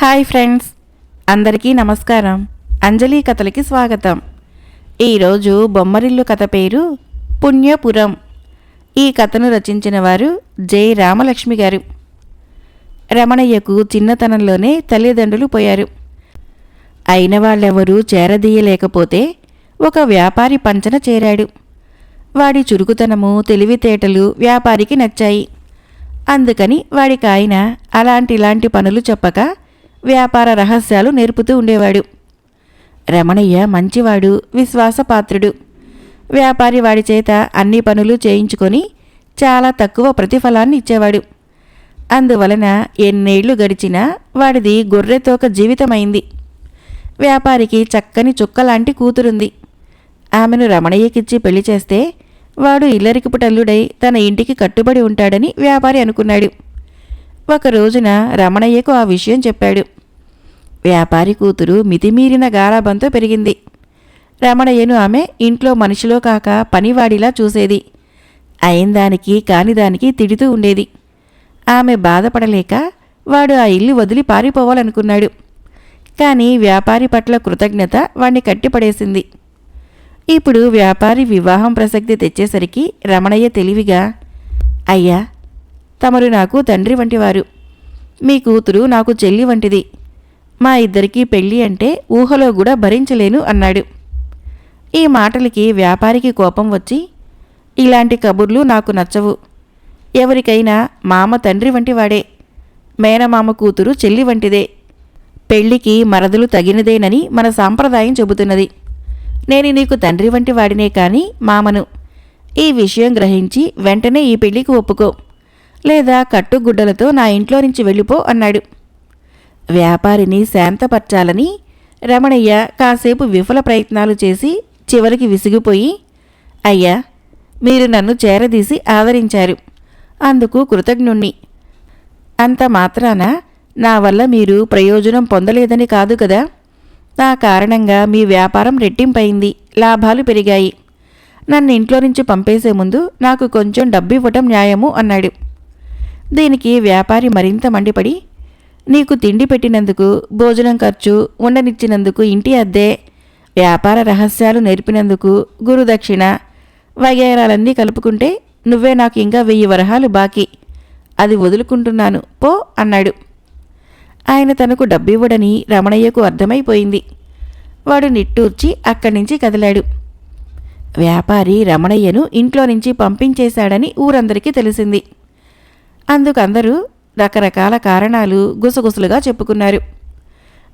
Hi friends, అందరికీ నమస్కారం. అంజలి కథలకి స్వాగతం. ఈరోజు బొమ్మరిల్లు కథ పేరు పుణ్యపురం. ఈ కథను రచించిన వారు జె రామలక్ష్మి గారు. రమణయ్యకు చిన్నతనంలోనే తల్లిదండ్రులు పోయారు. అయిన వాళ్ళెవరూ చేరదీయలేకపోతే ఒక వ్యాపారి పంచన చేరాడు. వాడి చురుకుతనము, తెలివితేటలు వ్యాపారికి నచ్చాయి. అందుకని వాడికాయన అలాంటి పనులు చెప్పక వ్యాపార రహస్యాలు నేర్పుతూ ఉండేవాడు. రమణయ్య మంచివాడు, విశ్వాసపాత్రుడు. వ్యాపారి వాడి చేత అన్ని పనులు చేయించుకొని చాలా తక్కువ ప్రతిఫలాన్ని ఇచ్చేవాడు. అందువలన ఎన్నేళ్లు గడిచినా వాడిది గొర్రెతోక జీవితమైంది. వ్యాపారికి చక్కని చుక్కలాంటి కూతురుంది. ఆమెను రమణయ్యకిచ్చి పెళ్లి చేస్తే వాడు ఇల్లరికిపుటల్లుడై తన ఇంటికి కట్టుబడి ఉంటాడని వ్యాపారి అనుకున్నాడు. ఒక రోజున రమణయ్యకు ఆ విషయం చెప్పాడు. వ్యాపారి కూతురు మితిమీరిన గారాబంతో పెరిగింది. రమణయ్యను ఆమె ఇంట్లో మనిషిలో కాక పనివాడిలా చూసేది. అయిందానికి కానిదానికి తిడుతూ ఉండేది. ఆమె బాధపడలేక వాడు ఆ ఇల్లు వదిలి పారిపోవాలనుకున్నాడు. కానీ వ్యాపారి పట్ల కృతజ్ఞత వాణ్ణి కట్టిపడేసింది. ఇప్పుడు వ్యాపారి వివాహం ప్రసక్తి తెచ్చేసరికి రమణయ్య తెలివిగా, అయ్యా, తమరు నాకు తండ్రి వంటివారు. మీ కూతురు నాకు చెల్లి వంటిది. మా ఇద్దరికీ పెళ్ళి అంటే ఊహలో కూడా భరించలేను అన్నాడు. ఈ మాటలకి వ్యాపారికి కోపం వచ్చి, ఇలాంటి కబుర్లు నాకు నచ్చవు. ఎవరికైనా మామ తండ్రి వంటివాడే, మేనమామ కూతురు చెల్లి వంటిదే. పెళ్లికి మరదలు తగినదేనని మన సాంప్రదాయం చెబుతున్నది. నేను నీకు తండ్రి వంటి వాడినే కాని మామను. ఈ విషయం గ్రహించి వెంటనే ఈ పెళ్లికి ఒప్పుకో, లేదా కట్టుగుడ్డలతో నా ఇంట్లో నుంచి వెళ్ళిపో అన్నాడు. వ్యాపారిని శాంతపర్చాలని రమణయ్య కాసేపు విఫల ప్రయత్నాలు చేసి చివరికి విసిగిపోయి, అయ్యా, మీరు నన్ను చేరదీసి ఆదరించారు. అందుకు కృతజ్ఞుణ్ణి. అంత మాత్రాన నా వల్ల మీరు ప్రయోజనం పొందలేదని కాదు కదా. నా కారణంగా మీ వ్యాపారం రెట్టింపయింది, లాభాలు పెరిగాయి. నన్ను ఇంట్లో నుంచి పంపేసే ముందు నాకు కొంచెం డబ్బివ్వటం న్యాయము అన్నాడు. దీనికి వ్యాపారి మరింత మండిపడి, నీకు తిండి పెట్టినందుకు, భోజనం ఖర్చు, ఉండనిచ్చినందుకు ఇంటి అద్దె, వ్యాపార రహస్యాలు నేర్పినందుకు గురుదక్షిణ వగైరాలన్నీ కలుపుకుంటే నువ్వే నాకు ఇంకా 1000 వరహాలు బాకీ. అది వదులుకుంటున్నాను పో అన్నాడు. ఆయన తనకు డబ్బివ్వడని రమణయ్యకు అర్థమైపోయింది. వాడు నిట్టూర్చి అక్కడి నుంచి కదిలాడు. వ్యాపారి రమణయ్యను ఇంట్లో నుంచి పంపించేశాడని ఊరందరికీ తెలిసింది. అందుకందరూ రకరకాల కారణాలు గుసగుసలుగా చెప్పుకున్నారు.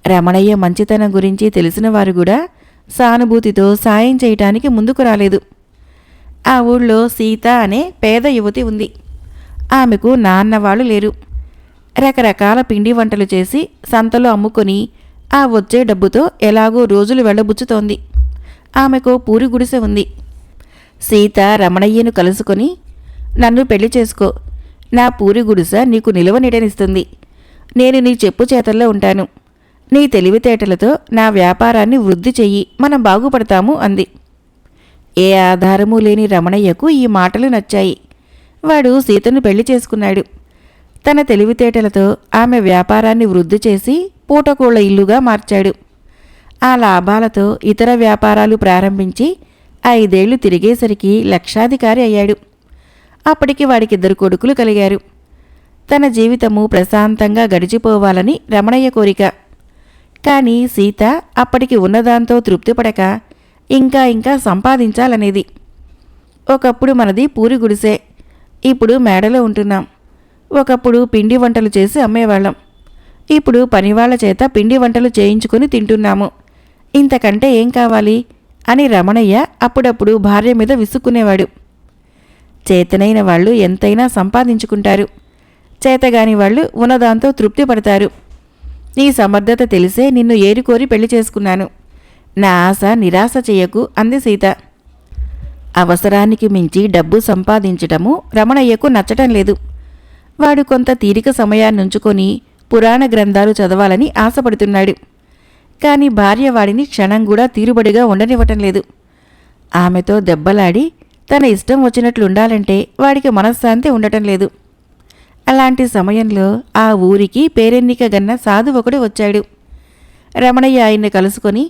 రమణయ్య మంచితనం గురించి తెలిసిన వారు కూడా సానుభూతితో సాయం చేయటానికి ముందుకు రాలేదు. ఆ ఊళ్ళో సీత అనే పేద యువతి ఉంది. ఆమెకు నాన్నవాళ్ళు లేరు. రకరకాల పిండి వంటలు చేసి సంతలో అమ్ముకొని ఆ వచ్చే డబ్బుతో ఎలాగో రోజులు వెళ్ళబుచ్చుతోంది. ఆమెకు పూరి గుడిసె ఉంది. సీత రమణయ్యను కలుసుకొని, నన్ను పెళ్లి చేసుకో, నా పూరి గుడిసె నీకు నిలవనిడనిస్తుంది. నేను నీ చెప్పు చేతల్లో ఉంటాను. నీ తెలివితేటలతో నా వ్యాపారాన్ని వృద్ధి చెయ్యి, మనం బాగుపడతాము అంది. ఏ ఆధారమూ లేని రమణయ్యకు ఈ మాటలు నచ్చాయి. వాడు సీతను పెళ్లి చేసుకున్నాడు. తన తెలివితేటలతో ఆమె వ్యాపారాన్ని వృద్ధి చేసి పూటకోళ్ల ఇల్లుగా మార్చాడు. ఆ లాభాలతో ఇతర వ్యాపారాలు ప్రారంభించి 5 ఏళ్లు తిరిగేసరికి లక్షాధికారి అయ్యాడు. అప్పటికి వాడికి 2 కొడుకులు కలిగారు. తన జీవితము ప్రశాంతంగా గడిచిపోవాలని రమణయ్య కోరిక. కానీ సీత అప్పటికి ఉన్నదాంతో తృప్తిపడక ఇంకా సంపాదించాలనేది. ఒకప్పుడు మనది పూరి గుడిసే, ఇప్పుడు మేడలో ఉంటున్నాం. ఒకప్పుడు పిండి వంటలు చేసి అమ్మేవాళ్ళం, ఇప్పుడు పనివాళ్ల చేత పిండి వంటలు చేయించుకుని తింటున్నాము. ఇంతకంటే ఏం కావాలి అని రమణయ్య అప్పుడప్పుడు భార్య మీద విసుక్కునేవాడు. చేతనైన వాళ్ళు ఎంతైనా సంపాదించుకుంటారు, చేతగాని వాళ్ళు ఉన్నదాంతో తృప్తి పడతారు. నీ సమర్థత తెలిసే నిన్ను ఏరికోరి పెళ్లి చేసుకున్నాను. నా ఆశ నిరాశ చెయ్యకు అంది సీత. అవసరానికి మించి డబ్బు సంపాదించటము రమణయ్యకు నచ్చటం లేదు. వాడు కొంత తీరిక సమయాన్నుంచుకొని పురాణ గ్రంథాలు చదవాలని ఆశపడుతున్నాడు. కాని భార్య వాడిని క్షణం కూడా తీరుబడిగా ఉండనివ్వటం లేదు. ఆమెతో దెబ్బలాడి తన ఇష్టం వచ్చినట్లుండాలంటే వాడికి మనశ్శాంతి ఉండటం లేదు. అలాంటి సమయంలో ఆ ఊరికి పేరెన్నికగన్న సాధు ఒకడు వచ్చాడు. రమణయ్య ఆయన్ని కలుసుకొని,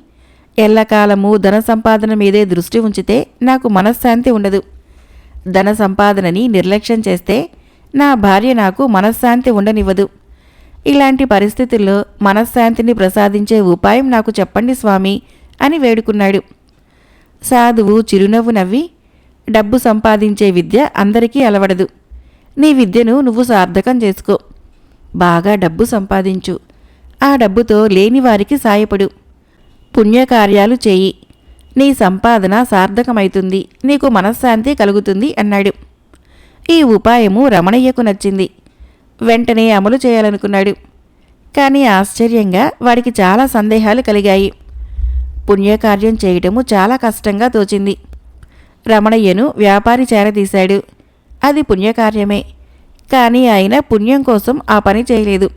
ఎల్లకాలము ధన సంపాదన మీదే దృష్టి ఉంచితే నాకు మనశ్శాంతి ఉండదు. ధన సంపాదనని నిర్లక్ష్యం చేస్తే నా భార్య నాకు మనశ్శాంతి ఉండనివ్వదు. ఇలాంటి పరిస్థితుల్లో మనశ్శాంతిని ప్రసాదించే ఉపాయం నాకు చెప్పండి స్వామి అని వేడుకున్నాడు. సాధువు చిరునవ్వు నవ్వి, డబ్బు సంపాదించే విద్య అందరికీ అలవడదు. నీ విద్యను నువ్వు సార్థకం చేసుకో. బాగా డబ్బు సంపాదించు. ఆ డబ్బుతో లేనివారికి సాయపడు. పుణ్యకార్యాలు చేయి. నీ సంపాదన సార్థకమైతుంది, నీకు మనశ్శాంతి కలుగుతుంది అన్నాడు. ఈ ఉపాయము రమణయ్యకు నచ్చింది. వెంటనే అమలు చేయాలనుకున్నాడు. కానీ ఆశ్చర్యంగా వాడికి చాలా సందేహాలు కలిగాయి. పుణ్యకార్యం చేయటము చాలా కష్టంగా తోచింది. రమణయ్యను వ్యాపారి చేరదీశాడు. అది పుణ్యకార్యమే. కానీ ఆయన పుణ్యం కోసం ఆ పని చేయలేదు.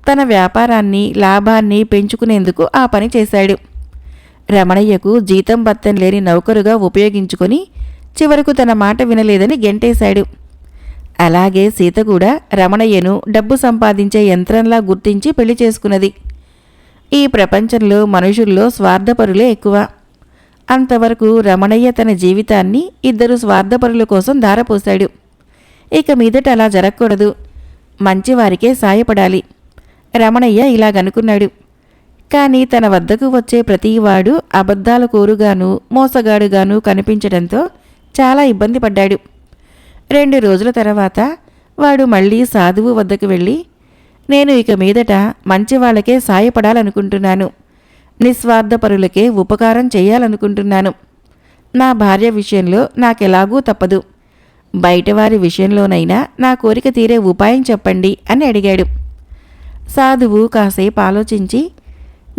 తన వ్యాపారాన్ని, లాభాన్ని పెంచుకునేందుకు ఆ పని చేశాడు. రమణయ్యకు జీతం బత్తం లేని నౌకరుగా ఉపయోగించుకొని చివరకు తన మాట వినలేదని గెంటేశాడు. అలాగే సీత కూడా రమణయ్యను డబ్బు సంపాదించే యంత్రంలా గుర్తించి పెళ్లి చేసుకున్నది. ఈ ప్రపంచంలో మనుషుల్లో స్వార్థపరులే ఎక్కువ. అంతవరకు రమణయ్య తన జీవితాన్ని ఇద్దరు స్వార్థపరుల కోసం ధారపోశాడు. ఇక మీదట అలా జరగకూడదు. మంచివారికే సాయపడాలి. రమణయ్య ఇలాగనుకున్నాడు. కానీ తన వద్దకు వచ్చే ప్రతివాడు అబద్ధాల కోరుగాను, మోసగాడుగాను కనిపించడంతో చాలా ఇబ్బంది పడ్డాడు. 2 రోజుల తర్వాత వాడు మళ్ళీ సాధువు వద్దకు వెళ్ళి, నేను ఇక మీదట మంచివాళ్లకే సాయపడాలనుకుంటున్నాను. నిస్వార్థపరులకే ఉపకారం చేయాలనుకుంటున్నాను. నా భార్య విషయంలో నాకెలాగూ తప్పదు. బయటవారి విషయంలోనైనా నా కోరిక తీరే ఉపాయం చెప్పండి అని అడిగాడు. సాధువు కాసేపు ఆలోచించి,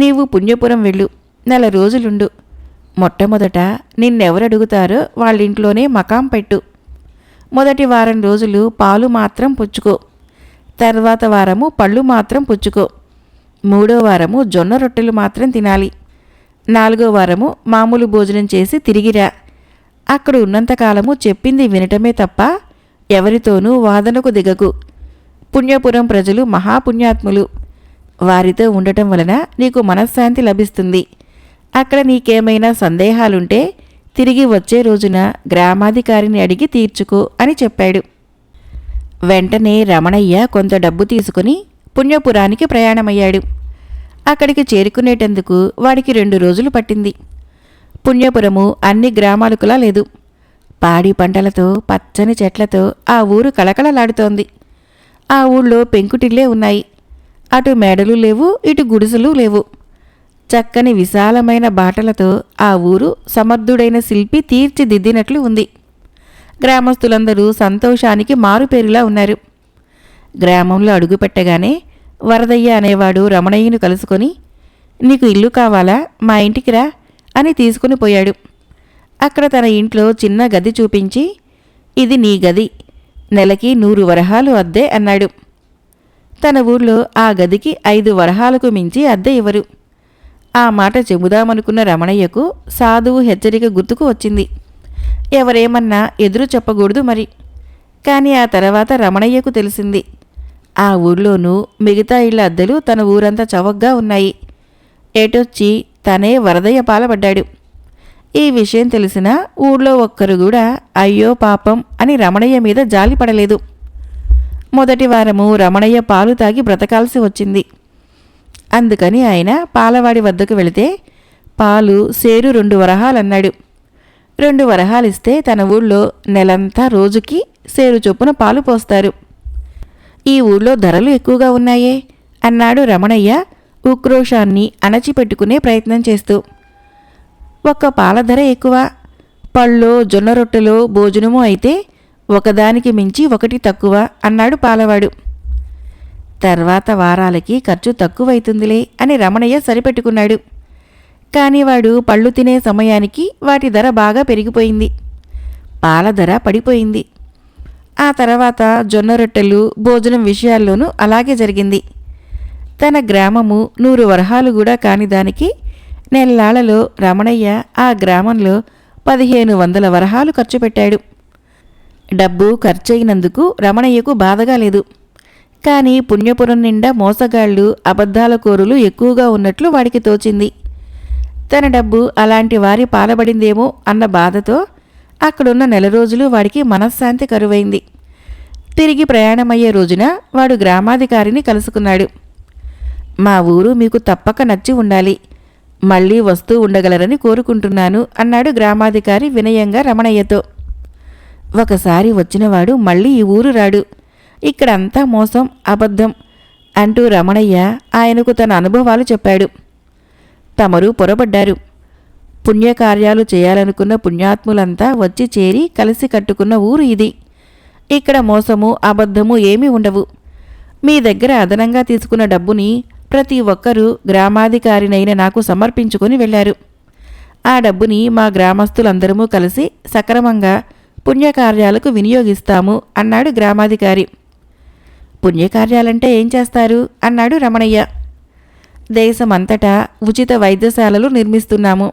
నీవు పుణ్యపురం వెళ్ళు, 4 రోజులుండు. మొట్టమొదట నిన్నెవరడుగుతారో వాళ్ళింట్లోనే మకాం పెట్టు. మొదటి వారం రోజులు పాలు మాత్రం పుచ్చుకో. తర్వాత వారము పళ్ళు మాత్రం పుచ్చుకో. 3వ వారము జొన్న రొట్టెలు మాత్రం తినాలి. 4వ వారము మామూలు భోజనం చేసి తిరిగిరా. అక్కడ ఉన్నంతకాలము చెప్పింది వినటమే తప్ప ఎవరితోనూ వాదనకు దిగకు. పుణ్యపురం ప్రజలు మహాపుణ్యాత్ములు. వారితో ఉండటం వలన నీకు మనశ్శాంతి లభిస్తుంది. అక్కడ నీకేమైనా సందేహాలుంటే తిరిగి వచ్చే రోజున గ్రామాధికారిని అడిగి తీర్చుకో అని చెప్పాడు. వెంటనే రమణయ్య కొంత డబ్బు తీసుకుని పుణ్యపురానికి ప్రయాణమయ్యాడు. అక్కడికి చేరుకునేటందుకు వాడికి 2 రోజులు పట్టింది. పుణ్యపురము అన్ని గ్రామాలకులా లేదు. పాడి పంటలతో, పచ్చని చెట్లతో ఆ ఊరు కళకళలాడుతోంది. ఆ ఊళ్ళో పెంకుటిల్లే ఉన్నాయి. అటు మేడలు లేవు, ఇటు గుడిసెలు లేవు. చక్కని విశాలమైన బాటలతో ఆ ఊరు సమర్థుడైన శిల్పి తీర్చిదిద్దినట్లు ఉంది. గ్రామస్తులందరూ సంతోషానికి మారుపేరులా ఉన్నారు. గ్రామంలో అడుగుపెట్టగానే వరదయ్య అనేవాడు రమణయ్యను కలుసుకొని, నీకు ఇల్లు కావాలా, మా ఇంటికి రా అని తీసుకుని పోయాడు. అక్కడ తన ఇంట్లో చిన్న గది చూపించి, ఇది నీ గది, నెలకి 100 వరహాలు అద్దె అన్నాడు. తన ఊళ్ళో ఆ గదికి 5 వరహాలకు మించి అద్దె ఇవ్వరు. ఆ మాట చెబుదామనుకున్న రమణయ్యకు సాధువు హెచ్చరిక గుర్తుకు వచ్చింది. ఎవరేమన్నా ఎదురు చెప్పకూడదు మరి. కానీ ఆ తర్వాత రమణయ్యకు తెలిసింది, ఆ ఊళ్ళోనూ మిగతా ఇళ్ల అద్దెలు తన ఊరంతా చవకగా ఉన్నాయి. ఏటొచ్చి తనే వరదయ్య పాలపడ్డాడు. ఈ విషయం తెలిసిన ఊళ్ళో ఒక్కరు కూడా అయ్యో పాపం అని రమణయ్య మీద జాలి పడలేదు. మొదటి వారము రమణయ్య పాలు తాగి బ్రతకాల్సి వచ్చింది. అందుకని ఆయన పాలవాడి వద్దకు వెళితే పాలు సేరు 2 వరహాలన్నాడు. 2 వరహాలిస్తే తన ఊళ్ళో నెలంతా రోజుకి సేరు చొప్పున పాలు పోస్తారు. ఈ ఊళ్ళో ధరలు ఎక్కువగా ఉన్నాయే అన్నాడు రమణయ్య ఉక్రోషాన్ని అణచిపెట్టుకునే ప్రయత్నం చేస్తూ. ఒక్క పాల ధర ఎక్కువ, పళ్ళో జొన్న రొట్టెలో భోజనమో అయితే ఒకదానికి మించి ఒకటి తక్కువ అన్నాడు పాలవాడు. తర్వాత వారాలకి ఖర్చు తక్కువైతుందిలే అని రమణయ్య సరిపెట్టుకున్నాడు. కాని వాడు పళ్ళు తినే సమయానికి వాటి ధర బాగా పెరిగిపోయింది. పాల ధర పడిపోయింది. ఆ తర్వాత జొన్న రొట్టెలు, భోజనం విషయాల్లోనూ అలాగే జరిగింది. తన గ్రామము 100 వరహాలు కూడా కాని దానికి నెల్లాళ్లలో రమణయ్య ఆ గ్రామంలో 1500 వరహాలు ఖర్చు పెట్టాడు. డబ్బు ఖర్చయినందుకు రమణయ్యకు బాధగా లేదు. కానీ పుణ్యపురం నిండా మోసగాళ్ళు, అబద్ధాల కోరులు ఎక్కువగా ఉన్నట్లు వాడికి తోచింది. తన డబ్బు అలాంటి వారి పాలబడిందేమో అన్న బాధతో అక్కడున్న 4 రోజులు వాడికి మనశ్శాంతి కరువైంది. తిరిగి ప్రయాణమయ్యే రోజున వాడు గ్రామాధికారిని కలుసుకున్నాడు. మా ఊరు మీకు తప్పక నచ్చి ఉండాలి, మళ్ళీ వస్తూ ఉండగలరని కోరుకుంటున్నాను అన్నాడు గ్రామాధికారి వినయంగా రమణయ్యతో. ఒకసారి వచ్చినవాడు మళ్ళీ ఈ ఊరు రాడు, ఇక్కడంతా మోసం, అబద్ధం అంటూ రమణయ్య ఆయనకు తన అనుభవాలు చెప్పాడు. తమరు పొరపడ్డారు. పుణ్యకార్యాలు చేయాలనుకున్న పుణ్యాత్ములంతా వచ్చి చేరి కలిసి కట్టుకున్న ఊరు ఇది. ఇక్కడ మోసము, అబద్ధము ఏమీ ఉండవు. మీ దగ్గర అదనంగా తీసుకున్న డబ్బుని ప్రతి ఒక్కరూ గ్రామాధికారినైన నాకు సమర్పించుకొని వెళ్లారు. ఆ డబ్బుని మా గ్రామస్తులందరము కలిసి సక్రమంగా పుణ్యకార్యాలకు వినియోగిస్తాము అన్నాడు గ్రామాధికారి. పుణ్యకార్యాలంటే ఏం చేస్తారు అన్నాడు రమణయ్య. దేశమంతటా ఉచిత వైద్యశాలలు నిర్మిస్తున్నాము,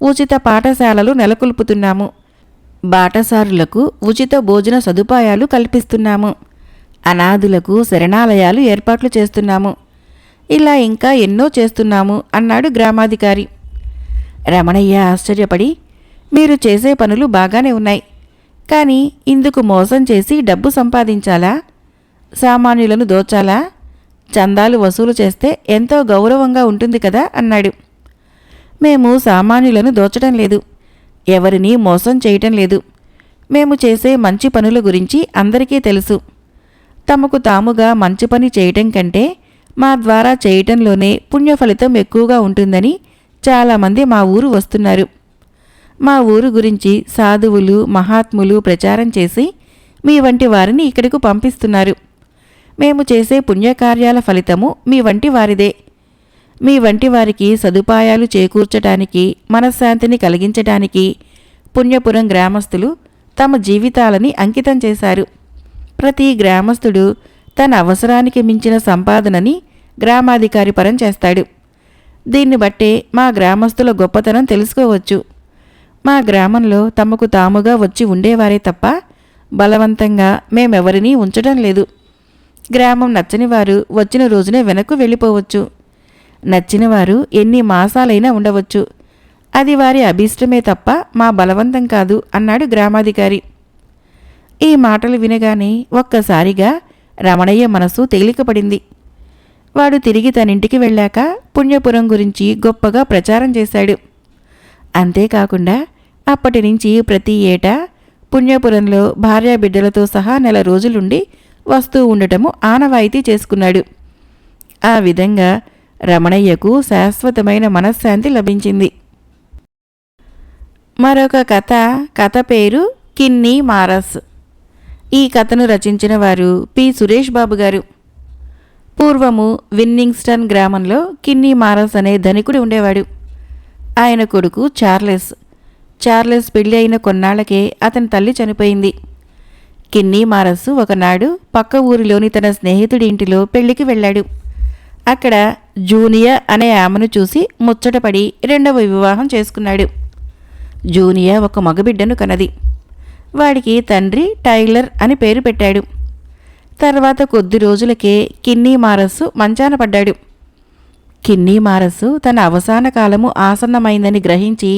ఉచిత పాఠశాలలు నెలకొల్పుతున్నాము, బాటసారులకు ఉచిత భోజన సదుపాయాలు కల్పిస్తున్నాము, అనాథులకు శరణాలయాలు ఏర్పాట్లు చేస్తున్నాము, ఇలా ఇంకా ఎన్నో చేస్తున్నాము అన్నాడు గ్రామాధికారి. రమణయ్య ఆశ్చర్యపడి, మీరు చేసే పనులు బాగానే ఉన్నాయి, కానీ ఇందుకు మోసం చేసి డబ్బు సంపాదించాలా? సామాన్యులను దోచాలా? చందాలు వసూలు చేస్తే ఎంతో గౌరవంగా ఉంటుంది కదా అన్నాడు. మేము సామాన్యులను దోచడం లేదు, ఎవరినీ మోసం చేయటం లేదు. మేము చేసే మంచి పనుల గురించి అందరికీ తెలుసు. తమకు తాముగా మంచి పని చేయటం కంటే మా ద్వారా చేయటంలోనే పుణ్యఫలితం ఎక్కువగా ఉంటుందని చాలామంది మా ఊరు వస్తున్నారు. మా ఊరు గురించి సాధువులు, మహాత్ములు ప్రచారం చేసి మీ వంటి వారిని ఇక్కడకు పంపిస్తున్నారు. మేము చేసే పుణ్యకార్యాల ఫలితము మీ వంటి వారిదే. మీ వంటి వారికి సదుపాయాలు చేకూర్చటానికి, మనశ్శాంతిని కలిగించటానికి పుణ్యపురం గ్రామస్తులు తమ జీవితాలని అంకితం చేశారు. ప్రతి గ్రామస్తుడు తన అవసరానికి మించిన సంపాదనని గ్రామాధికారి పరం చేస్తాడు. దీన్ని బట్టే మా గ్రామస్తుల గొప్పతనం తెలుసుకోవచ్చు. మా గ్రామంలో తమకు తాముగా వచ్చి ఉండేవారే తప్ప బలవంతంగా మేమెవరినీ ఉంచడం లేదు. గ్రామం నచ్చనివారు వచ్చిన రోజునే వెనక్కు వెళ్ళిపోవచ్చు. నచ్చినవారు ఎన్ని మాసాలైనా ఉండవచ్చు. అది వారి అభీష్టమే తప్ప మా బలవంతం కాదు అన్నాడు గ్రామాధికారి. ఈ మాటలు వినగానే ఒక్కసారిగా రమణయ్య మనసు తేలికపడింది. వాడు తిరిగి తనింటికి వెళ్ళాక పుణ్యపురం గురించి గొప్పగా ప్రచారం చేశాడు. అంతేకాకుండా అప్పటి నుంచి ప్రతి ఏటా పుణ్యపురంలో భార్యాబిడ్డలతో సహా 4 రోజులుండి వస్తూ ఉండటము ఆనవాయితీ చేసుకున్నాడు. ఆ విధంగా రమణయ్యకు శాశ్వతమైన మనశ్శాంతి లభించింది. మరొక కథ పేరు కిన్నీ మారస్. ఈ కథను రచించిన వారు పి. సురేష్ బాబు గారు. పూర్వము విన్నింగ్స్టన్ గ్రామంలో కిన్నీ మారస్ అనే ధనికుడు ఉండేవాడు. ఆయన కొడుకు చార్లెస్ పెళ్లి అయిన కొన్నాళ్లకే అతని తల్లి చనిపోయింది. కిన్నీ మారస్సు ఒకనాడు పక్క ఊరిలోని తన స్నేహితుడి ఇంటిలో పెళ్లికి వెళ్ళాడు. అక్కడ జూనియా అనే ఆమెను చూసి ముచ్చటపడి 2వ వివాహం చేసుకున్నాడు. జూనియా ఒక మగబిడ్డను కనది. వాడికి తండ్రి టైలర్ అని పేరు పెట్టాడు. తర్వాత కొద్ది రోజులకే కిన్నీ మారస్సు మంచాన పడ్డాడు. కిన్నీ మారస్సు తన అవసాన కాలము ఆసన్నమైందని గ్రహించి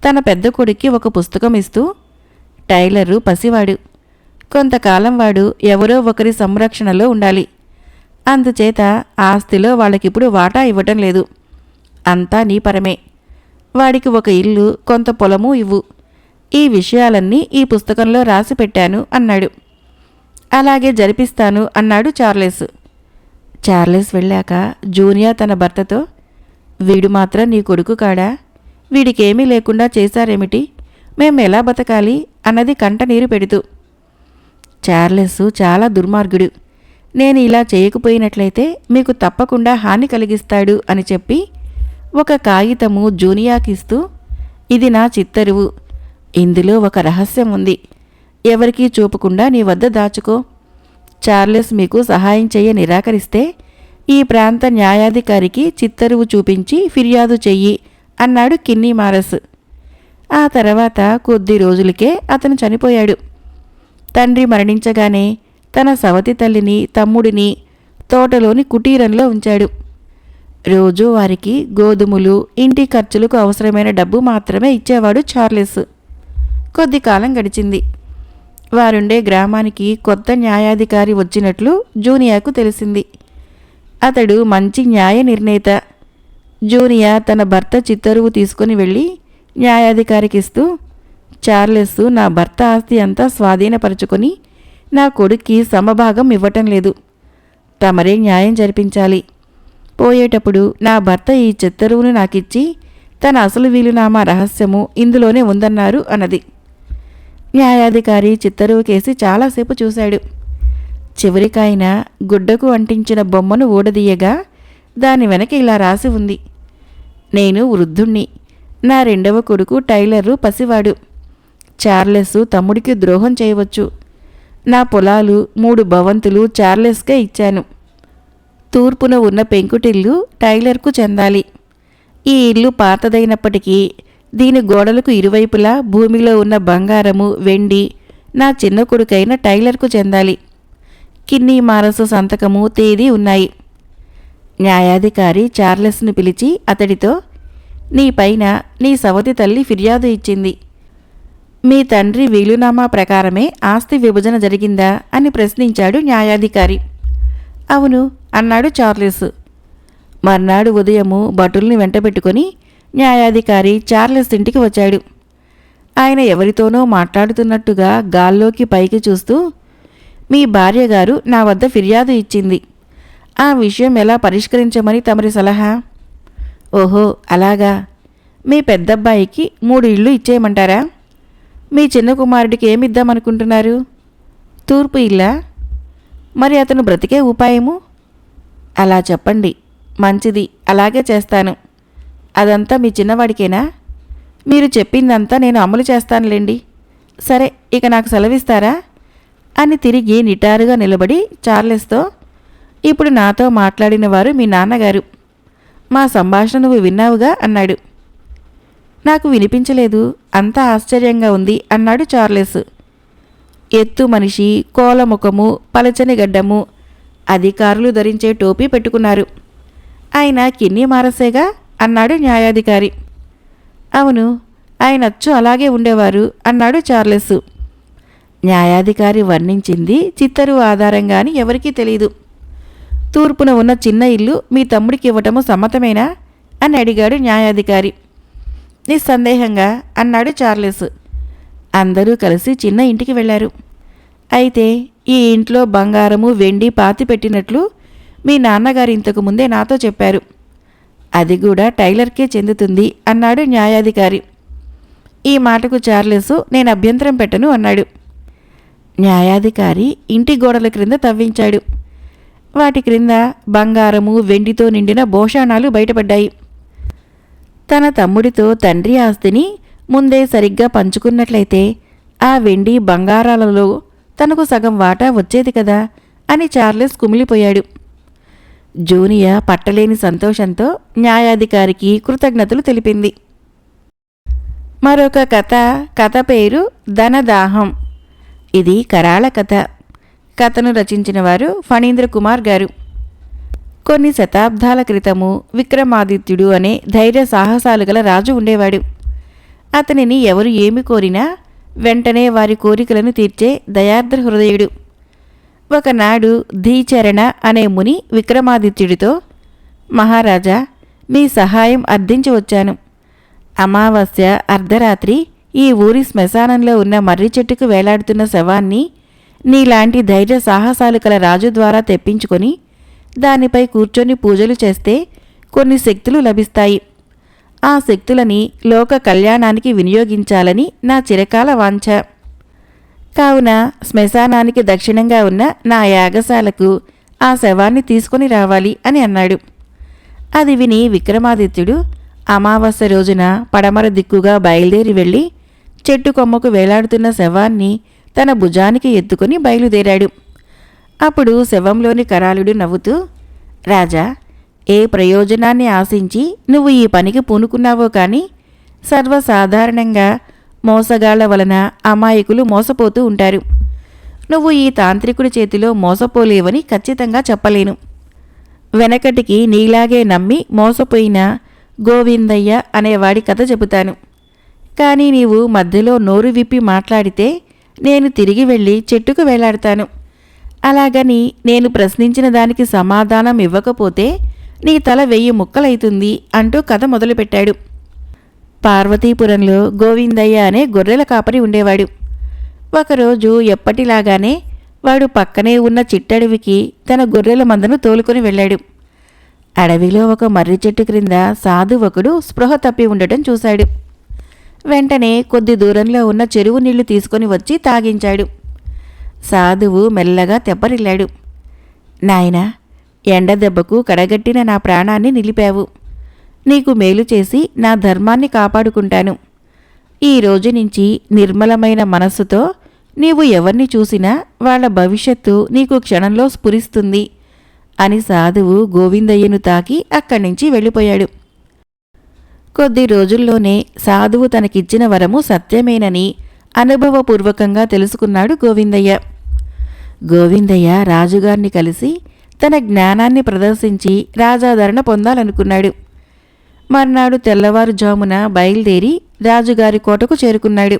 తన పెద్ద కొడుక్కి ఒక పుస్తకం ఇస్తూ, టైలరు పసివాడు, కొంతకాలం వాడు ఎవరో ఒకరి సంరక్షణలో ఉండాలి, అందుచేత ఆస్తిలో వాళ్ళకిప్పుడు వాటా ఇవ్వటం లేదు, అంతా నీ పరమే, వాడికి ఒక ఇల్లు, కొంత పొలము ఇవ్వు, ఈ విషయాలన్నీ ఈ పుస్తకంలో రాసి పెట్టాను అన్నాడు. అలాగే జరిపిస్తాను అన్నాడు చార్లెస్ వెళ్ళాక జూనియా తన భర్తతో, వీడు మాత్రం నీ కొడుకు కాడా, వీడికేమీ లేకుండా చేశారేమిటి, మేము ఎలా బతకాలి అన్నది కంట నీరు పెడుతూ. చార్లెస్ చాలా దుర్మార్గుడు, నేను ఇలా చేయకపోయినట్లయితే మీకు తప్పకుండా హాని కలిగిస్తాడు అని చెప్పి ఒక కాగితము జూనియాకిస్తూ, ఇది నా చిత్తరువు, ఇందులో ఒక రహస్యం ఉంది, ఎవరికీ చూపకుండా నీ వద్ద దాచుకో, చార్లెస్ మీకు సహాయం చెయ్య నిరాకరిస్తే ఈ ప్రాంత న్యాయాధికారికి చిత్తరువు చూపించి ఫిర్యాదు చెయ్యి అన్నాడు కిన్నీ మారస్. ఆ తర్వాత కొద్ది రోజులకే అతను చనిపోయాడు. తండ్రి మరణించగానే తన సవతి తల్లిని, తమ్ముడిని తోటలోని కుటీరంలో ఉంచాడు. రోజూ వారికి గోధుమలు, ఇంటి ఖర్చులకు అవసరమైన డబ్బు మాత్రమే ఇచ్చేవాడు చార్లెస్. కొద్ది కాలం గడిచింది. వారుండే గ్రామానికి కొత్త న్యాయాధికారి వచ్చినట్లు జూనియాకు తెలిసింది. అతడు మంచి న్యాయ నిర్ణేత. జూనియా తన భర్త చిత్తరువు తీసుకుని వెళ్ళి న్యాయాధికారికిస్తూ, చార్లెస్ నా భర్త ఆస్తి అంతా స్వాధీనపరుచుకొని నా కొడుక్కి సమభాగం ఇవ్వటం లేదు. తమరే న్యాయం జరిపించాలి. పోయేటప్పుడు నా భర్త ఈ చిత్తరువును నాకిచ్చి తన అసలు వీలునామా రహస్యము ఇందులోనే ఉందన్నారు అన్నది. న్యాయాధికారి చిత్తరువు కేసి చాలాసేపు చూశాడు. చివరికాయన గుడ్డకు అంటించిన బొమ్మను ఊడదీయగా దాని వెనక ఇలా రాసి ఉంది: నేను వృద్ధుణ్ణి. నా రెండవ కొడుకు టైలరు పసివాడు. చార్లెస్ తమ్ముడికి ద్రోహం చేయవచ్చు. నా పొలాలు 3 భవంతులు చార్లెస్కే ఇచ్చాను. తూర్పున ఉన్న పెంకుటిల్లు టైలర్కు చెందాలి. ఈ ఇల్లు పాతదైనప్పటికీ దీని గోడలకు ఇరువైపులా భూమిలో ఉన్న బంగారము, వెండి నా చిన్న కొడుకైన టైలర్కు చెందాలి. కిన్నీ మారసు సంతకము, తేదీ ఉన్నాయి. న్యాయాధికారి చార్లెస్ను పిలిచి అతడితో, నీపైన నీ సవతి తల్లి ఫిర్యాదు ఇచ్చింది. మీ తండ్రి వీలునామా ప్రకారమే ఆస్తి విభజన జరిగిందా అని ప్రశ్నించాడు న్యాయాధికారి. అవును అన్నాడు చార్లెస్. మర్నాడు ఉదయము భటుల్ని వెంటబెట్టుకొని న్యాయాధికారి చార్లెస్ ఇంటికి వచ్చాడు. ఆయన ఎవరితోనో మాట్లాడుతున్నట్టుగా గాల్లోకి పైకి చూస్తూ, మీ భార్యగారు నా వద్ద ఫిర్యాదు ఇచ్చింది. ఆ విషయం ఎలా పరిష్కరించమని తమరి సలహా? ఓహో అలాగా. మీ పెద్దబ్బాయికి 3 ఇళ్ళు ఇచ్చేయమంటారా? మీ చిన్న కుమారుడికి ఏమిద్దామనుకుంటున్నారు? తూర్పు ఇల్లా? మరి అతను బ్రతికే ఉపాయము? అలా చెప్పండి. మంచిది, అలాగే చేస్తాను. అదంతా మీ చిన్నవాడికేనా? మీరు చెప్పిందంతా నేను అమలు చేస్తానులేండి. సరే, ఇక నాకు సెలవిస్తారా అని తిరిగి నిటారుగా నిలబడి చార్లెస్తో, ఇప్పుడు నాతో మాట్లాడిన వారు మీ నాన్నగారు. మా సంభాషణ నువ్వు విన్నావుగా అన్నాడు. నాకు వినిపించలేదు, అంతా ఆశ్చర్యంగా ఉంది అన్నాడు చార్లెస్. ఎత్తు మనిషి, కోలముఖము, పలచని గడ్డము, అధికారులు ధరించే టోపీ పెట్టుకున్నారు. ఆయన కిన్నీ మారసేగా అన్నాడు న్యాయాధికారి. అవును, ఆయన అచ్చు అలాగే ఉండేవారు అన్నాడు చార్లెస్. న్యాయాధికారి వర్ణించింది చిత్తరువు ఆధారంగాని ఎవరికీ తెలీదు. తూర్పున ఉన్న చిన్న ఇల్లు మీ తమ్ముడికి ఇవ్వటము సమ్మతమేనా అని అడిగాడు న్యాయాధికారి. నిస్సందేహంగా అన్నాడు చార్లెస్. అందరూ కలిసి చిన్న ఇంటికి వెళ్లారు. అయితే ఈ ఇంట్లో బంగారము, వెండి పాతి పెట్టినట్లు మీ నాన్నగారు ఇంతకు ముందే నాతో చెప్పారు. అది కూడా టైలర్కే చెందుతుంది అన్నాడు న్యాయాధికారి. ఈ మాటకు చార్లెస్ నేను అభ్యంతరం పెట్టను అన్నాడు. న్యాయాధికారి ఇంటి గోడల క్రింద తవ్వించాడు. వాటి క్రింద బంగారము, వెండితో నిండిన భోషాణాలు బయటపడ్డాయి. తన తమ్ముడితో తండ్రి ఆస్తిని ముందే సరిగ్గా పంచుకున్నట్లయితే ఆ వెండి బంగారాలలో తనకు సగం వాటా వచ్చేది కదా అని చార్లెస్ కుమిలిపోయాడు. జూనియా పట్టలేని సంతోషంతో న్యాయాధికారికి కృతజ్ఞతలు తెలిపింది. మరొక కథ పేరు ధనదాహం. ఇది కరాళ కథ. కథను రచించిన వారు ఫణీంద్ర కుమార్ గారు. కొన్ని శతాబ్దాల క్రితము విక్రమాదిత్యుడు అనే ధైర్య సాహసాలు గల రాజు ఉండేవాడు. అతనిని ఎవరు ఏమి కోరినా వెంటనే వారి కోరికలను తీర్చే దయార్ద్ర హృదయుడు. ఒకనాడు ధీచరణ అనే ముని విక్రమాదిత్యుడితో, మహారాజా, మీ సహాయం అర్థించి వచ్చాను. అమావాస్య అర్ధరాత్రి ఈ ఊరి శ్మశానంలో ఉన్న మర్రి చెట్టుకు వేలాడుతున్న శవాన్ని నీలాంటి ధైర్య సాహసాలు కల రాజు ద్వారా తెప్పించుకొని దానిపై కూర్చొని పూజలు చేస్తే కొన్ని శక్తులు లభిస్తాయి. ఆ శక్తులని లోక కళ్యాణానికి వినియోగించాలని నా చిరకాల వాంఛ. కావున శ్మశానానికి దక్షిణంగా ఉన్న నా యాగశాలకు ఆ శవాన్ని తీసుకొని రావాలి అని అన్నాడు. అది విని విక్రమాదిత్యుడు అమావాస్య రోజున పడమర దిక్కుగా బయలుదేరి వెళ్ళి చెట్టు కొమ్మకు వేలాడుతున్న శవాన్ని తన భుజానికి ఎత్తుకుని బయలుదేరాడు. అప్పుడు శవంలోని కరాళుడు నవ్వుతూ, రాజా, ఏ ప్రయోజనాన్ని ఆశించి నువ్వు ఈ పనికి పూనుకున్నావో కానీ సర్వసాధారణంగా మోసగాళ్ల వలన అమాయకులు మోసపోతూ ఉంటారు. నువ్వు ఈ తాంత్రికుడి చేతిలో మోసపోలేవని ఖచ్చితంగా చెప్పలేను. వెనకటికి నీలాగే నమ్మి మోసపోయిన గోవిందయ్య అనేవాడి కథ చెబుతాను. కానీ నీవు మధ్యలో నోరు విప్పి మాట్లాడితే నేను తిరిగి వెళ్ళి చెట్టుకు వేలాడతాను. అలాగని నేను ప్రశ్నించిన దానికి సమాధానం ఇవ్వకపోతే నీ తల 1000 ముక్కలైతుంది అంటూ కథ మొదలుపెట్టాడు. పార్వతీపురంలో గోవిందయ్య అనే గొర్రెల కాపరి ఉండేవాడు. ఒకరోజు ఎప్పటిలాగానే వాడు పక్కనే ఉన్న చిట్టడవికి తన గొర్రెల మందను తోలుకొని వెళ్ళాడు. అడవిలో ఒక మర్రి చెట్టు క్రింద సాధువకుడు స్పృహ తప్పి ఉండటం చూశాడు. వెంటనే కొద్ది దూరంలో ఉన్న చెరువు నీళ్లు తీసుకొని వచ్చి తాగించాడు. సాధువు మెల్లగా తెప్పరిల్లాడు. నాయనా, ఎండ దెబ్బకు కడగట్టిన నా ప్రాణాన్ని నిలిపావు. నీకు మేలు చేసి నా ధర్మాన్ని కాపాడుకుంటాను. ఈ రోజు నుంచి నిర్మలమైన మనస్సుతో నీవు ఎవరిని చూసినా వాళ్ల భవిష్యత్తు నీకు క్షణంలో స్ఫురిస్తుంది అని సాధువు గోవిందయ్యను తాకి అక్కడి నుంచి వెళ్ళిపోయాడు. కొద్ది రోజుల్లోనే సాధువు తనకిచ్చిన వరము సత్యమేనని అనుభవపూర్వకంగా తెలుసుకున్నాడు గోవిందయ్య. గోవిందయ్య రాజుగారిని కలిసి తన జ్ఞానాన్ని ప్రదర్శించి రాజాదరణ పొందాలనుకున్నాడు. మర్నాడు తెల్లవారుజామున బయలుదేరి రాజుగారి కోటకు చేరుకున్నాడు.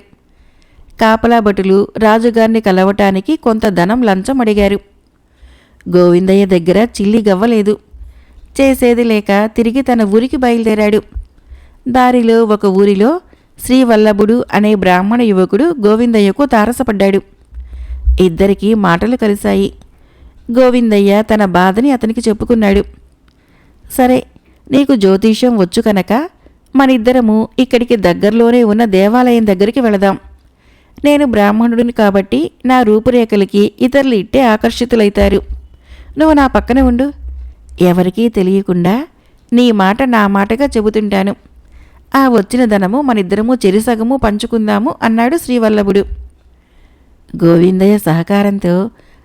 కాపలా భటులు రాజుగారిని కలవటానికి కొంత ధనం లంచం అడిగారు. గోవిందయ్య దగ్గర చిల్లి గవ్వలేదు. చేసేది లేక తిరిగి తన ఊరికి బయలుదేరాడు. దారిలో ఒక ఊరిలో శ్రీవల్లభుడు అనే బ్రాహ్మణ యువకుడు గోవిందయ్యకు తారసపడ్డాడు. ఇద్దరికీ మాటలు కలిశాయి. గోవిందయ్య తన బాధని అతనికి చెప్పుకున్నాడు. సరే, నీకు జ్యోతిష్యం వచ్చు కనుక మనిద్దరము ఇక్కడికి దగ్గరలోనే ఉన్న దేవాలయం దగ్గరికి వెళదాం. నేను బ్రాహ్మణుడిని కాబట్టి నా రూపురేఖలకి ఇతరులు ఇట్టే ఆకర్షితులైతారు. నువ్వు నా పక్కన ఉండు. ఎవరికీ తెలియకుండా నీ మాట నా మాటగా చెబుతుంటాను. ఆ వచ్చిన ధనము మనిద్దరము చెరిసగము పంచుకుందాము అన్నాడు శ్రీవల్లభుడు. గోవిందయ్య సహకారంతో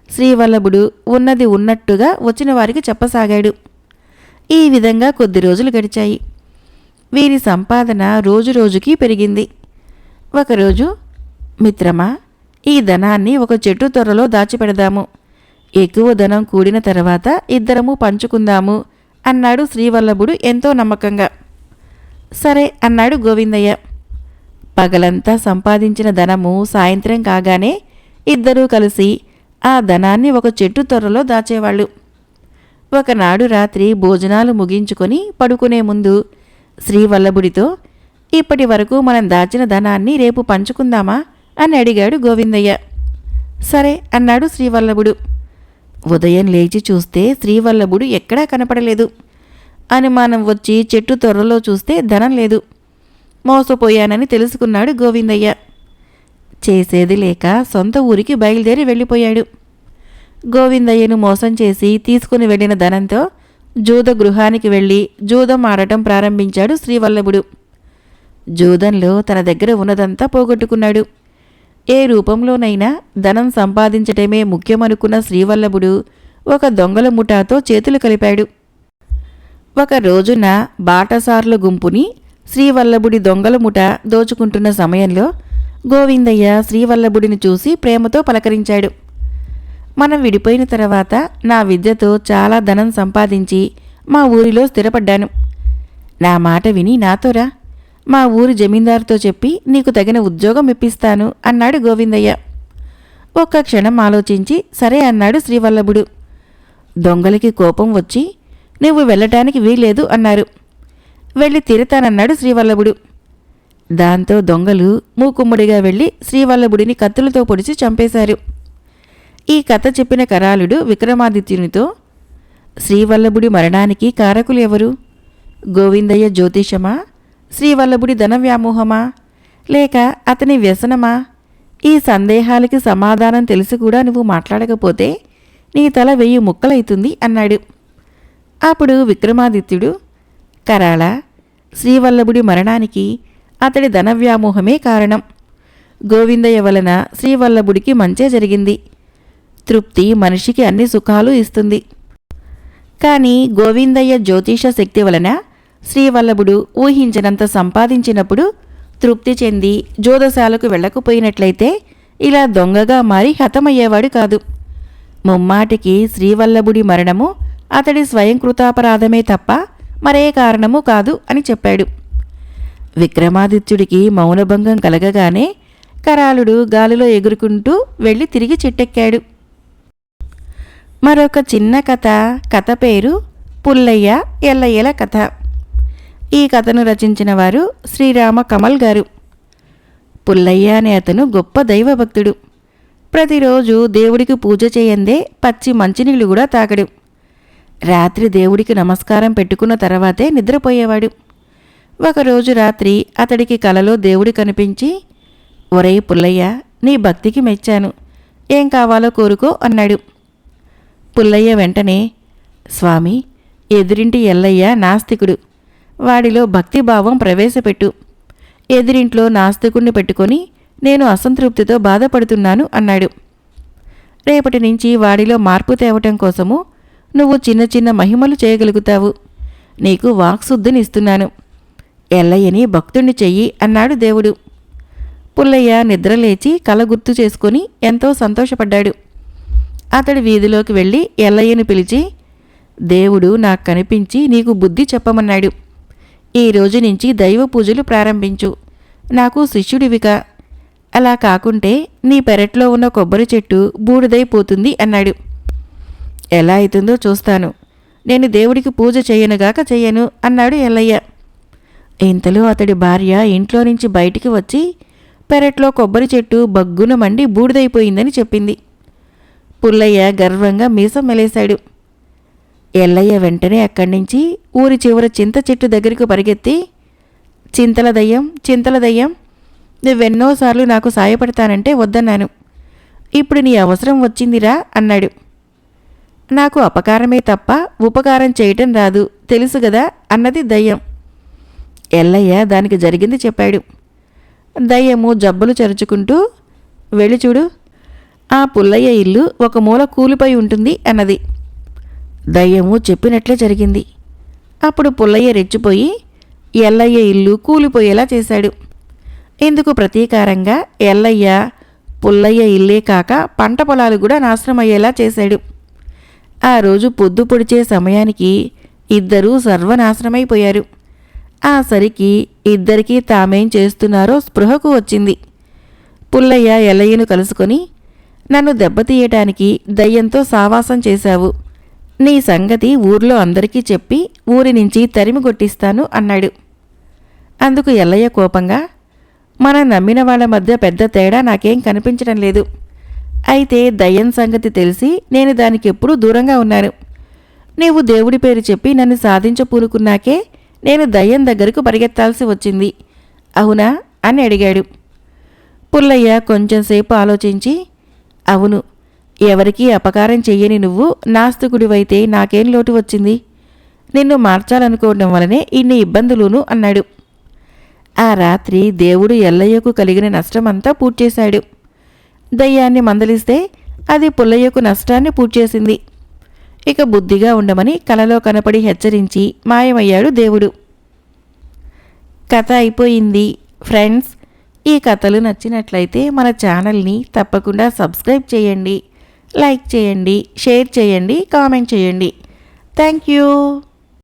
శ్రీవల్లభుడు ఉన్నది ఉన్నట్టుగా వచ్చిన వారికి చెప్పసాగాడు. ఈ విధంగా కొద్ది రోజులు గడిచాయి. వీరి సంపాదన రోజురోజుకి పెరిగింది. ఒకరోజు, మిత్రమా, ఈ ధనాన్ని ఒక చెట్టు తొర్రలో దాచిపెడదాము. ఎక్కువ ధనం కూడిన తర్వాత ఇద్దరము పంచుకుందాము అన్నాడు శ్రీవల్లభుడు ఎంతో నమ్మకంగా. సరే అన్నాడు గోవిందయ్య. పగలంతా సంపాదించిన ధనము సాయంత్రం కాగానే ఇద్దరూ కలిసి ఆ ధనాన్ని ఒక చెట్టు తొర్రలో దాచేవాళ్ళు. ఒకనాడు రాత్రి భోజనాలు ముగించుకొని పడుకునే ముందు శ్రీవల్లభుడితో, ఇప్పటి వరకు మనం దాచిన ధనాన్ని రేపు పంచుకుందామా అని అడిగాడు గోవిందయ్య. సరే అన్నాడు శ్రీవల్లభుడు. ఉదయం లేచి చూస్తే శ్రీవల్లభుడు ఎక్కడా కనపడలేదు. అనుమానం వచ్చి చెట్టు తొర్రలో చూస్తే ధనం లేదు. మోసపోయానని తెలుసుకున్నాడు గోవిందయ్య. చేసేది లేక సొంత ఊరికి బయలుదేరి వెళ్ళిపోయాడు. గోవిందయ్యను మోసం చేసి తీసుకుని వెళ్ళిన ధనంతో జూద గృహానికి వెళ్ళి జూదం ఆడటం ప్రారంభించాడు శ్రీవల్లభుడు. జూదంలో తన దగ్గర ఉన్నదంతా పోగొట్టుకున్నాడు. ఏ రూపంలోనైనా ధనం సంపాదించటమే ముఖ్యమనుకున్న శ్రీవల్లభుడు ఒక దొంగల ముఠాతో చేతులు కలిపాడు. ఒక రోజున బాటసార్ల గుంపుని శ్రీవల్లభుడి దొంగల ముఠ దోచుకుంటున్న సమయంలో గోవిందయ్య శ్రీవల్లభుడిని చూసి ప్రేమతో పలకరించాడు. మనం విడిపోయిన తర్వాత నా విద్యతో చాలా ధనం సంపాదించి మా ఊరిలో స్థిరపడ్డాను. నా మాట విని నాతోరా, మా ఊరి జమీందారుతో చెప్పి నీకు తగిన ఉద్యోగం ఇప్పిస్తాను అన్నాడు గోవిందయ్య. ఒక్క క్షణం ఆలోచించి సరే అన్నాడు శ్రీవల్లభుడు. దొంగలకి కోపం వచ్చి నువ్వు వెళ్ళటానికి వీల్లేదు అన్నారు. వెళ్ళి తీరతానన్నాడు శ్రీవల్లభుడు. దాంతో దొంగలు మూకుమ్మడిగా వెళ్ళి శ్రీవల్లభుడిని కత్తులతో పొడిచి చంపేశారు. ఈ కథ చెప్పిన కరాలుడు విక్రమాదిత్యునితో, శ్రీవల్లభుడి మరణానికి కారకులు ఎవరు? గోవిందయ్య జ్యోతిషమా, శ్రీవల్లభుడి ధన వ్యామోహమా, లేక అతని వ్యసనమా? ఈ సందేహాలకి సమాధానం తెలిసి కూడా నువ్వు మాట్లాడకపోతే నీ తల 1000 ముక్కలైతుంది అన్నాడు. అప్పుడు విక్రమాదిత్యుడు, కరాళ, శ్రీవల్లభుడి మరణానికి అతడి ధన వ్యామోహమే కారణం. గోవిందయ్య వలన శ్రీవల్లభుడికి మంచే జరిగింది. తృప్తి మనిషికి అన్ని సుఖాలు ఇస్తుంది. కానీ గోవిందయ్య జ్యోతిష శక్తి వలన శ్రీవల్లభుడు ఊహించినంత సంపాదించినప్పుడు తృప్తి చెంది జోదశాలకు వెళ్ళకపోయినట్లయితే ఇలా దొంగగా మారి హతమయ్యేవాడు కాదు. ముమ్మాటికి శ్రీవల్లభుడి మరణము అతడి స్వయంకృతాపరాధమే తప్ప మరే కారణము కాదు అని చెప్పాడు. విక్రమాదిత్యుడికి మౌనభంగం కలగగానే కరాళుడు గాలిలో ఎగురుకుంటూ వెళ్ళి తిరిగి చెట్టెక్కాడు. మరొక చిన్న కథ పేరు పుల్లయ్య ఎల్లయ్యల కథ. ఈ కథను రచించిన వారు శ్రీరామ కమల్ గారు. పుల్లయ్య అనే అతను గొప్ప దైవభక్తుడు. ప్రతిరోజు దేవుడికి పూజ చేయందే పచ్చి మంచినీళ్ళు కూడా తాగడు. రాత్రి దేవుడికి నమస్కారం పెట్టుకున్న తర్వాతే నిద్రపోయేవాడు. ఒకరోజు రాత్రి అతడికి కలలో దేవుడు కనిపించి, ఒరేయ్ పుల్లయ్య, నీ భక్తికి మెచ్చాను, ఏం కావాలో కోరుకో అన్నాడు. పుల్లయ్య వెంటనే, స్వామి, ఎదురింటి ఎల్లయ్య నాస్తికుడు, వాడిలో భక్తిభావం ప్రవేశపెట్టు. ఎదురింట్లో నాస్తికుణ్ణి పెట్టుకొని నేను అసంతృప్తితో బాధపడుతున్నాను అన్నాడు. రేపటి నుంచి వాడిలో మార్పు తేవటం కోసము నువ్వు చిన్న చిన్న మహిమలు చేయగలుగుతావు. నీకు వాక్శుద్ధినిస్తున్నాను. ఎల్లయ్యని భక్తుణ్ణి చెయ్యి అన్నాడు దేవుడు. పుల్లయ్య నిద్రలేచి కల గుర్తు చేసుకొని ఎంతో సంతోషపడ్డాడు. అతడు వీధిలోకి వెళ్ళి ఎల్లయ్యను పిలిచి, దేవుడు నాకు కనిపించి నీకు బుద్ధి చెప్పమన్నాడు. ఈ రోజు నుంచి దైవ పూజలు ప్రారంభించు. నాకు శిష్యుడివిగా. అలా కాకుంటే నీ పెరట్లో ఉన్న కొబ్బరి చెట్టు బూడిదైపోతుంది అన్నాడు. ఎలా అవుతుందో చూస్తాను. నేను దేవుడికి పూజ చేయనుగాక చెయ్యను అన్నాడు ఎల్లయ్య. ఇంతలో అతడి భార్య ఇంట్లో నుంచి బయటికి వచ్చి పెరట్లో కొబ్బరి చెట్టు బగ్గున మండి బూడిదైపోయిందని చెప్పింది. పుల్లయ్య గర్వంగా మీసం మెలేశాడు. ఎల్లయ్య వెంటనే అక్కడి నుంచి ఊరి చివర చింత చెట్టు దగ్గరికి పరిగెత్తి, చింతల దయ్యం, నువ్వెన్నోసార్లు నాకు సాయపడతానంటే వద్దన్నాను. ఇప్పుడు నీ అవసరం వచ్చిందిరా అన్నాడు. నాకు అపకారమే తప్ప ఉపకారం చేయటం రాదు, తెలుసు గదా అన్నది దయ్యం. ఎల్లయ్య దానికి జరిగింది చెప్పాడు. దయ్యము జబ్బులు చరుచుకుంటూ, వెళ్ళి చూడు, ఆ పుల్లయ్య ఇల్లు ఒక మూల కూలిపోయి ఉంటుంది అన్నది. దయ్యము చెప్పినట్లే జరిగింది. అప్పుడు పుల్లయ్య రెచ్చిపోయి ఎల్లయ్య ఇల్లు కూలిపోయేలా చేశాడు. ఇందుకు ప్రతీకారంగా ఎల్లయ్య పుల్లయ్య ఇల్లే కాక పంట పొలాలు కూడా నాశనమయ్యేలా చేశాడు. ఆ రోజు పొద్దు పొడిచే సమయానికి ఇద్దరూ సర్వనాశనమైపోయారు. ఆ సరికి ఇద్దరికీ తామేం చేస్తున్నారో స్పృహకు వచ్చింది. పుల్లయ్య ఎల్లయ్యను కలుసుకొని, నన్ను దెబ్బతీయటానికి దయ్యంతో సావాసం చేశావు. నీ సంగతి ఊర్లో అందరికీ చెప్పి ఊరి నుంచి తరిమి కొట్టిస్తాను అన్నాడు. అందుకు ఎల్లయ్య కోపంగా, మనం నమ్మిన వాళ్ళ మధ్య పెద్ద తేడా నాకేం కనిపించడం లేదు. అయితే దయ్యం సంగతి తెలిసి నేను దానికెప్పుడూ దూరంగా ఉన్నాను. నీవు దేవుడి పేరు చెప్పి నన్ను సాధించపూనుకున్నాకే నేను దయ్యం దగ్గరకు పరిగెత్తాల్సి వచ్చింది, అవునా అని అడిగాడు. పుల్లయ్య కొంచెంసేపు ఆలోచించి, అవును, ఎవరికీ అపకారం చెయ్యని నువ్వు నాస్తికుడివైతే నాకేం లోటు వచ్చింది? నిన్ను మార్చాలనుకోవడం వలనే ఇన్ని ఇబ్బందులును అన్నాడు. ఆ రాత్రి దేవుడు ఎల్లయ్యకు కలిగిన నష్టమంతా పూడ్చేశాడు. దయ్యాన్ని మందలిస్తే అది పుల్లయ్యకు నష్టాన్ని పూడ్చేసింది. ఇక బుద్ధిగా ఉండమని కలలో కనపడి హెచ్చరించి మాయమయ్యాడు దేవుడు. కథ అయిపోయింది. ఫ్రెండ్స్, ఈ కథలు నచ్చినట్లయితే మన ఛానల్ని తప్పకుండా సబ్స్క్రైబ్ చేయండి, లైక్ చేయండి, షేర్ చేయండి, కామెంట్ చేయండి. Thank you.